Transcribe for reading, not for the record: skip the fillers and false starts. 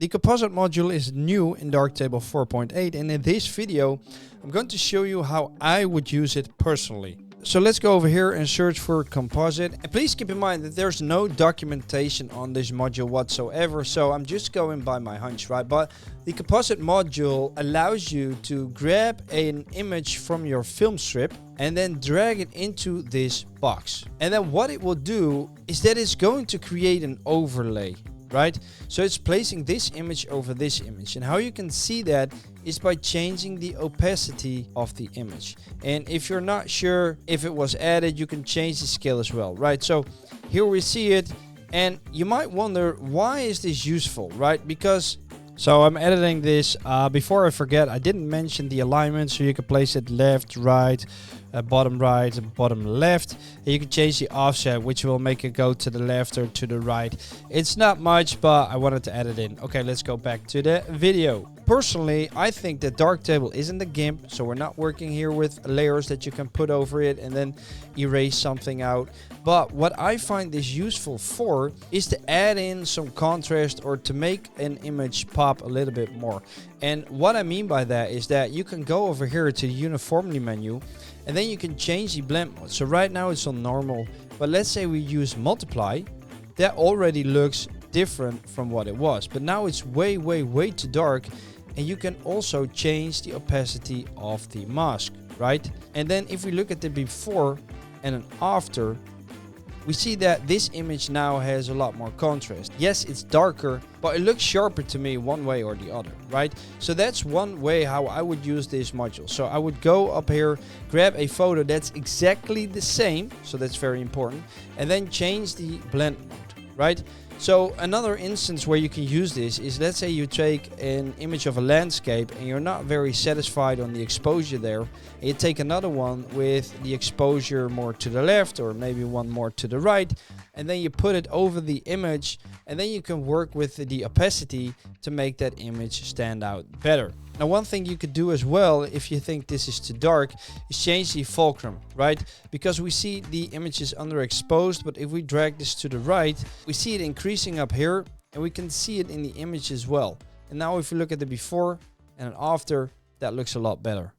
The Composite Module is new in Darktable 4.8, and in this video I'm going to show you how I would use it personally. So let's go over here and search for Composite. And please keep in mind that there's no documentation on this module whatsoever, so I'm just going by my hunch, right? But the Composite Module allows you to grab an image from your film strip and then drag it into this box. And then what it will do is that it's going to create an overlay, right? So it's placing this image over this image, and how you can see that is by changing the opacity of the image. And if you're not sure if it was added, you can change the scale as well, right? So here we see it, and you might wonder, why is this useful, right? Because so I'm editing this. Before I forget, I didn't mention the alignment, so you can place it left, right, bottom right, bottom left. And you can change the offset, which will make it go to the left or to the right. It's not much, but I wanted to add it in. Okay, let's go back to the video. Personally, I think that Darktable isn't a GIMP, so we're not working here with layers that you can put over it and then erase something out. But what I find this useful for is to add in some contrast or to make an image pop a little bit more. And what I mean by that is that you can go over here to the uniformity menu, and then you can change the blend mode. So right now it's on normal, but let's say we use multiply. That already looks different from what it was, but now it's way too dark. And you can also change the opacity of the mask, right? And then if we look at the before and an after, we see that this image now has a lot more contrast. Yes, it's darker, but it looks sharper to me one way or the other, right? So that's one way how I would use this module. So I would go up here, grab a photo that's exactly the same, so that's very important, and then change the blend mode, right? So another instance where you can use this is, let's say you take an image of a landscape and you're not very satisfied on the exposure there, and you take another one with the exposure more to the left or maybe one more to the right, and then you put it over the image, and then you can work with the opacity to make that image stand out better. Now, one thing you could do as well, if you think this is too dark, is change the fulcrum, right? Because we see the image is underexposed, but if we drag this to the right, we see it increasing up here, and we can see it in the image as well. And now if you look at the before and an after, that looks a lot better.